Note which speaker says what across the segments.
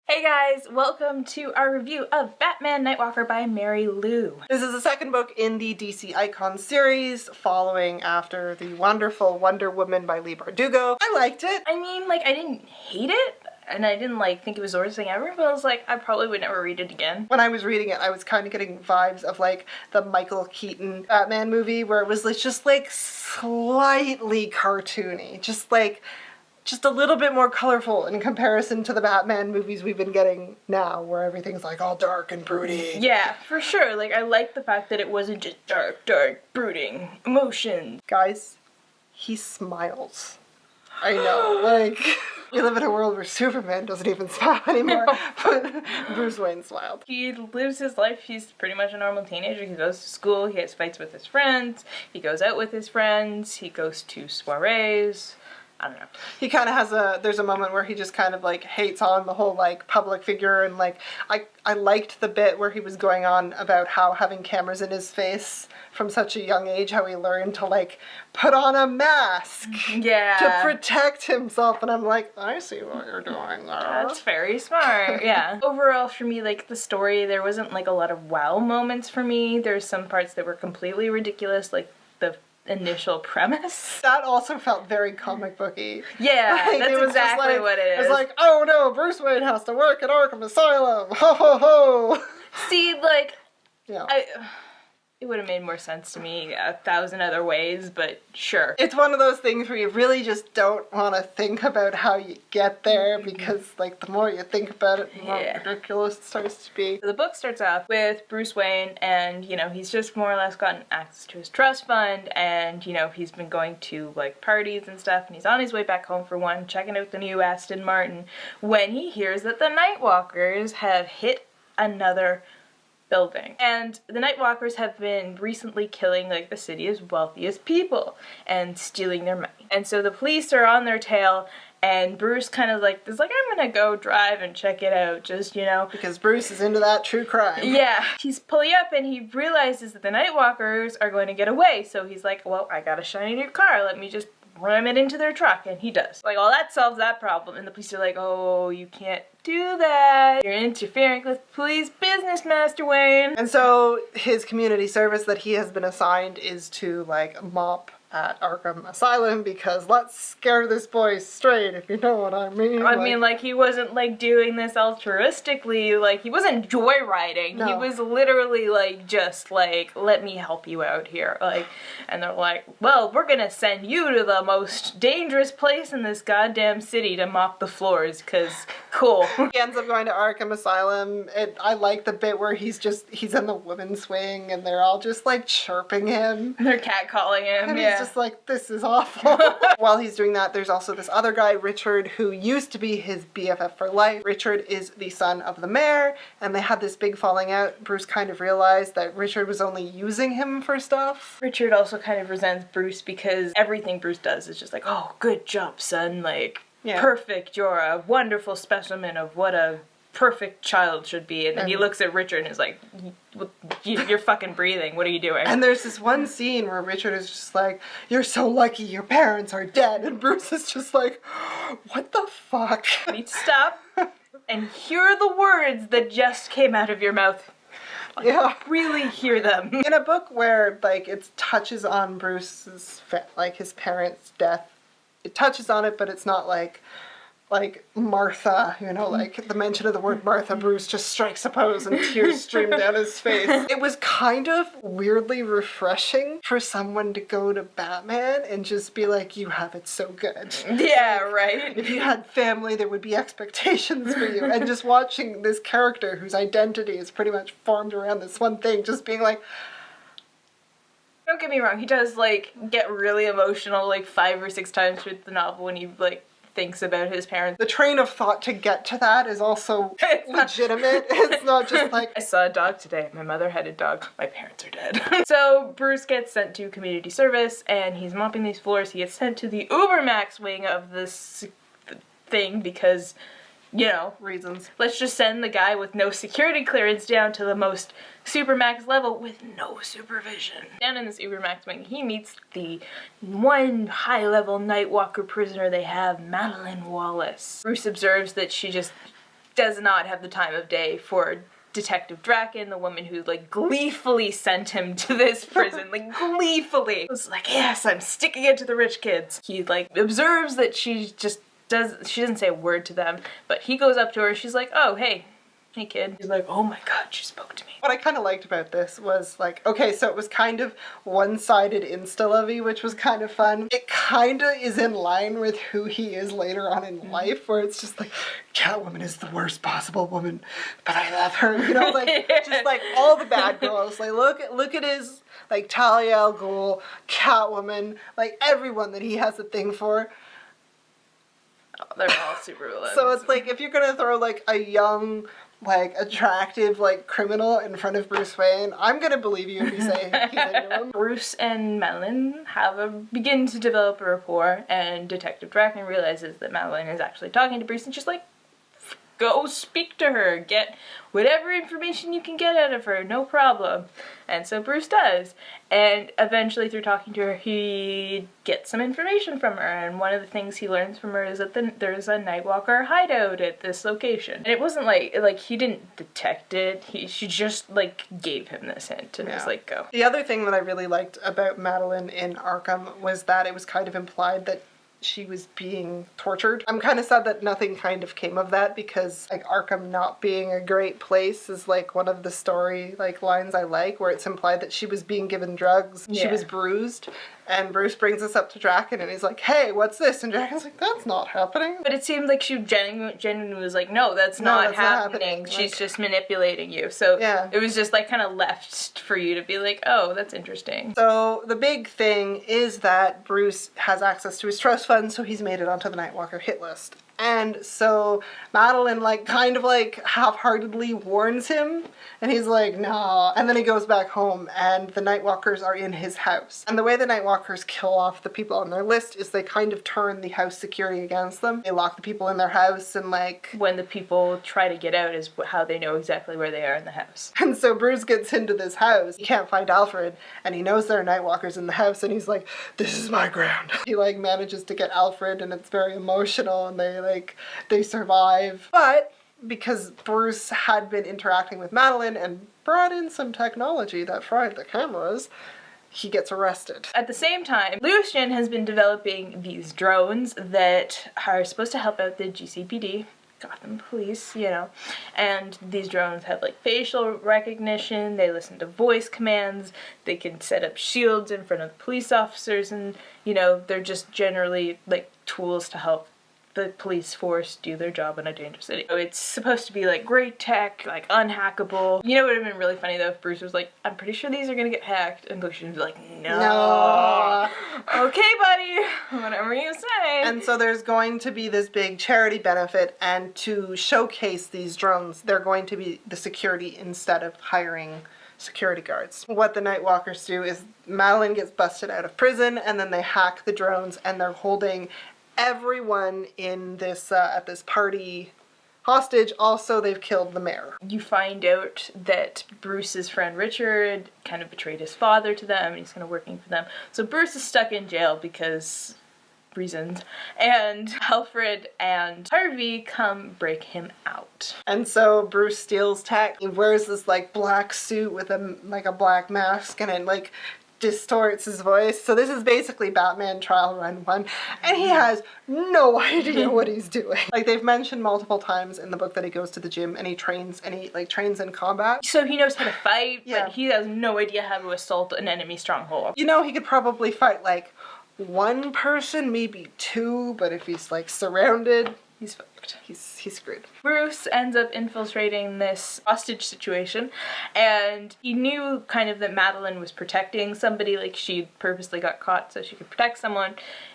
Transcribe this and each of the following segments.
Speaker 1: Hey guys, welcome to our review of Batman Nightwalker by Mary Lou.
Speaker 2: This is the second book in the DC Icon series, following after the wonderful Wonder Woman by Leigh Bardugo. I liked it.
Speaker 1: I mean, I didn't hate it, and I didn't, think it was the worst thing ever, but I was like, I probably would never read it again.
Speaker 2: When I was reading it, I was kind of getting vibes of, the Michael Keaton Batman movie, where it was, just slightly cartoony. Just a little bit more colorful in comparison to the Batman movies we've been getting now, where everything's all dark and broody.
Speaker 1: Yeah, for sure. I like the fact that it wasn't just dark, brooding emotions.
Speaker 2: Guys, he smiles. I know, we live in a world where Superman doesn't even smile anymore, but Bruce Wayne smiled.
Speaker 1: He lives his life, he's pretty much a normal teenager. He goes to school, he has fights with his friends, he goes out with his friends, he goes to soirees. I don't know.
Speaker 2: He kind of there's a moment where he just kind of hates on the whole public figure, and I liked the bit where he was going on about how having cameras in his face from such a young age, how he learned to put on a mask to protect himself, and I'm like, I see what you're doing there.
Speaker 1: That's very smart. Yeah. Overall for me, the story, there wasn't a lot of wow moments for me. There's some parts that were completely ridiculous, the initial premise.
Speaker 2: That also felt very comic booky.
Speaker 1: Yeah, that's exactly what it is.
Speaker 2: It's oh no, Bruce Wayne has to work at Arkham Asylum. Ho ho ho.
Speaker 1: See,
Speaker 2: yeah.
Speaker 1: It would have made more sense to me 1,000 other ways, but sure.
Speaker 2: It's one of those things where you really just don't want to think about how you get there, because the more you think about it, the more ridiculous it starts to be.
Speaker 1: So the book starts off with Bruce Wayne, and he's just more or less gotten access to his trust fund, and he's been going to parties and stuff, and he's on his way back home for one, checking out the new Aston Martin, when he hears that the Nightwalkers have hit another building. And the Nightwalkers have been recently killing the city's wealthiest people and stealing their money. And so the police are on their tail, and Bruce kind of is I'm gonna go drive and check it out, just,
Speaker 2: Because Bruce is into that true crime.
Speaker 1: Yeah. He's pulling up and he realizes that the Nightwalkers are going to get away, so he's like, well, I got a shiny new car, let me just ram it into their truck, and he does. Well, that solves that problem, and the police are like, oh, you can't do that. You're interfering with police business, Master Wayne.
Speaker 2: And so his community service that he has been assigned is to mop at Arkham Asylum, because let's scare this boy straight, if you know what I mean.
Speaker 1: I mean, he wasn't doing this altruistically, he wasn't joyriding.
Speaker 2: No.
Speaker 1: He was literally just let me help you out here. And they're like, well, we're gonna send you to the most dangerous place in this goddamn city to mop the floors, cause cool.
Speaker 2: He ends up going to Arkham Asylum. I like the bit where he's in the women's wing, and they're all just chirping him.
Speaker 1: They're catcalling him,
Speaker 2: and
Speaker 1: yeah.
Speaker 2: He's just this is awful. While he's doing that, there's also this other guy, Richard, who used to be his BFF for life. Richard is the son of the mayor, and they had this big falling out. Bruce kind of realized that Richard was only using him for stuff.
Speaker 1: Richard also kind of resents Bruce because everything Bruce does is just oh, good job, son. Perfect, you're a wonderful specimen of what a perfect child should be. And then he looks at Richard and is like, you're fucking breathing, what are you doing?
Speaker 2: And there's this one scene where Richard is just you're so lucky your parents are dead, and Bruce is just what the fuck?
Speaker 1: You need to stop and hear the words that just came out of your mouth. Really hear them.
Speaker 2: In a book where it touches on Bruce's his parents' death, it touches on it, but it's not like Martha, the mention of the word Martha, Bruce just strikes a pose and tears stream down his face. It was kind of weirdly refreshing for someone to go to Batman and just be you have it so good.
Speaker 1: Yeah, right.
Speaker 2: If you had family, there would be expectations for you. And just watching this character whose identity is pretty much formed around this one thing, just being
Speaker 1: don't get me wrong, he does get really emotional 5 or 6 times through the novel when he thinks about his parents.
Speaker 2: The train of thought to get to that is also legitimate. It's not just
Speaker 1: I saw a dog today. My mother had a dog. My parents are dead. So Bruce gets sent to community service, and he's mopping these floors. He gets sent to the Ubermax wing of this thing because,
Speaker 2: reasons.
Speaker 1: Let's just send the guy with no security clearance down to the most supermax level with no supervision. Down in this Ubermax wing, he meets the one high-level Nightwalker prisoner they have, Madeline Wallace. Bruce observes that she just does not have the time of day for Detective Draken, the woman who like gleefully sent him to this prison, like gleefully. It was like, yes, I'm sticking it to the rich kids. He like observes that she doesn't say a word to them, but he goes up to her, she's like, oh, hey kid. He's like, oh my god, she spoke to me.
Speaker 2: What I kind of liked about this was like, okay, so it was kind of one-sided insta-lovey, which was kind of fun. It kind of is in line with who he is later on in life, where it's just like, Catwoman is the worst possible woman, but I love her, you know, like, just like all the bad girls. Like, look at his, like, Talia al Ghul, Catwoman, like, everyone that he has a thing for.
Speaker 1: Oh, they're all super villains.
Speaker 2: So it's like, if you're gonna throw, like, a young, like, attractive, like, criminal in front of Bruce Wayne, I'm gonna believe you if you say he's into him.
Speaker 1: Bruce and Madeline begin to develop a rapport, and Detective Draken realizes that Madeline is actually talking to Bruce, and she's like, go speak to her, get whatever information you can get out of her, no problem. And so Bruce does, and eventually through talking to her he gets some information from her, and one of the things he learns from her is that there's a Nightwalker hideout at this location. And it wasn't like he didn't detect it, she just like gave him this hint and was like, go.
Speaker 2: The other thing that I really liked about Madeline in Arkham was that it was kind of implied that she was being tortured. I'm kind of sad that nothing kind of came of that, because like Arkham not being a great place is like one of the story like lines I like, where it's implied that she was being given drugs, she was bruised, and Bruce brings us up to Draken and he's like, hey, what's this? And Draken's like, that's not happening.
Speaker 1: But it seemed like she genuinely was like, no, that's not happening. She's like, just manipulating you. So it was just like kind of left for you to be like, oh, that's interesting.
Speaker 2: So the big thing is that Bruce has access to his trust fund, so he's made it onto the Nightwalker hit list. And so Madeline like kind of like half-heartedly warns him, and he's like, no. And then he goes back home and the Nightwalkers are in his house. And the way the Nightwalkers kill off the people on their list is they kind of turn the house security against them. They lock the people in their house, and like,
Speaker 1: when the people try to get out is how they know exactly where they are in the house.
Speaker 2: And so Bruce gets into this house. He can't find Alfred, and he knows there are Nightwalkers in the house, and he's like, this is my ground. He like manages to get Alfred, and it's very emotional, and they survive. But because Bruce had been interacting with Madeline and brought in some technology that fried the cameras, he gets arrested.
Speaker 1: At the same time, Lucian has been developing these drones that are supposed to help out the GCPD, Gotham Police, you know, and these drones have like facial recognition, they listen to voice commands, they can set up shields in front of police officers, and you know, they're just generally like tools to help the police force do their job in a dangerous city. So it's supposed to be like great tech, like unhackable. You know what would have been really funny though if Bruce was like, I'm pretty sure these are gonna get hacked, and Lucian would be like, no. Okay, buddy, whatever you say.
Speaker 2: And so there's going to be this big charity benefit, and to showcase these drones, they're going to be the security instead of hiring security guards. What the Nightwalkers do is Madeline gets busted out of prison, and then they hack the drones, and they're holding everyone in this at this party hostage. Also, they've killed the mayor.
Speaker 1: You find out that Bruce's friend Richard kind of betrayed his father to them, and he's kind of working for them. So Bruce is stuck in jail because reasons, and Alfred and Harvey come break him out. And so Bruce steals tech. He wears this like black suit with a black mask, and it like distorts his voice. So this is basically Batman Trial Run 1, and he has no idea what he's doing. Like, they've mentioned multiple times in the book that he goes to the gym and he trains, and he like trains in combat. So he knows how to fight, but he has no idea how to assault an enemy stronghold. You know, he could probably fight like one person, maybe two, but if he's like surrounded, he's fucked. He's screwed. Bruce ends up infiltrating this hostage situation, and he knew kind of that Madeline was protecting somebody, like she purposely got caught so she could protect someone,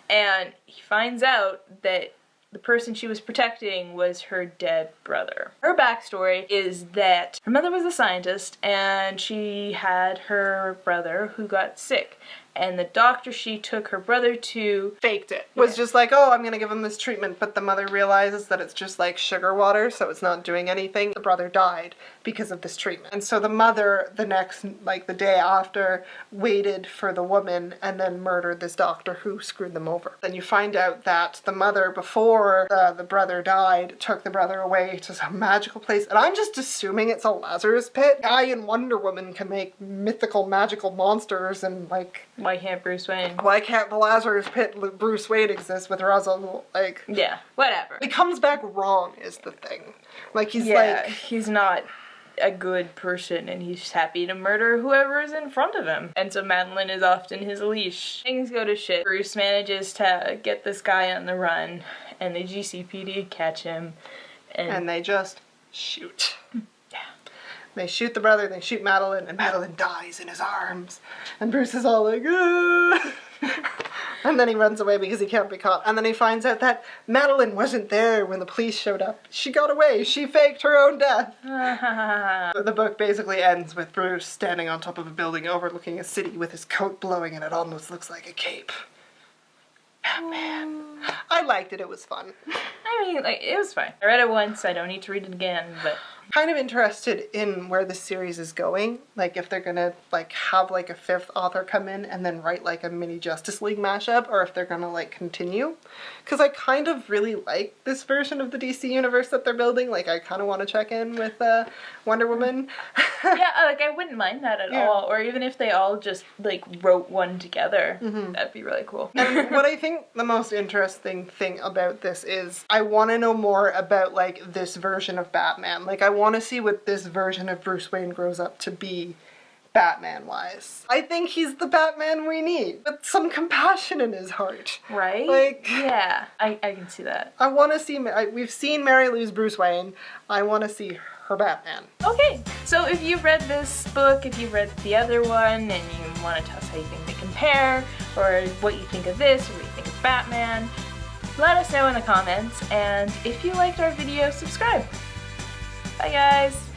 Speaker 1: and he finds out that the person she was protecting was her dead brother. Her backstory is that her mother was a scientist, and she had her brother who got sick, and the doctor she took her brother to
Speaker 2: faked it. Was just like, oh, I'm gonna give him this treatment, but the mother realizes that it's just like sugar water, so it's not doing anything. The brother died because of this treatment. And so the mother, the day after, waited for the woman and then murdered this doctor who screwed them over. Then you find out that the mother, before the brother died, took the brother away to some magical place, and I'm just assuming it's a Lazarus pit. Guy in Wonder Woman can make mythical magical monsters, and like,
Speaker 1: why can't Bruce Wayne?
Speaker 2: Why can't the Lazarus pit Bruce Wayne exist with Ra's al Ghul? Like,
Speaker 1: yeah, whatever.
Speaker 2: He comes back wrong is the thing. Like, he's
Speaker 1: he's not a good person, and he's happy to murder whoever is in front of him. And so Madeline is often his leash. Things go to shit. Bruce manages to get this guy on the run, and the GCPD catch him.
Speaker 2: And they just shoot. They shoot the brother, they shoot Madeline, and Madeline dies in his arms. And Bruce is all like, ah! And then he runs away because he can't be caught. And then he finds out that Madeline wasn't there when the police showed up. She got away. She faked her own death. The book basically ends with Bruce standing on top of a building overlooking a city with his coat blowing, and it almost looks like a cape. Batman. I liked it. It was fun.
Speaker 1: I mean, like, it was fine. I read it once. I don't need to read it again, but...
Speaker 2: Kind of interested in where the series is going. Like, if they're gonna, like, have, like, a fifth author come in and then write, like, a mini Justice League mashup, or if they're gonna, like, continue. Because I kind of really like this version of the DC universe that they're building. Like, I kind of want to check in with Wonder Woman.
Speaker 1: Yeah, like, I wouldn't mind that at all. Or even if they all just, like, wrote one together. That'd be really cool.
Speaker 2: And what I think the most interesting thing about this is I want to know more about, like, this version of Batman. Like, I want to see what this version of Bruce Wayne grows up to be Batman-wise. I think he's the Batman we need, with some compassion in his heart.
Speaker 1: Right?
Speaker 2: Like,
Speaker 1: yeah, I can see that.
Speaker 2: I want to see, we've seen Mary Lou's Bruce Wayne. I want to see her Batman.
Speaker 1: Okay, so if you've read this book, if you've read the other one, and you want to tell us how you think they compare, or what you think of this, or what you think of Batman, let us know in the comments, and if you liked our video, subscribe. Bye guys!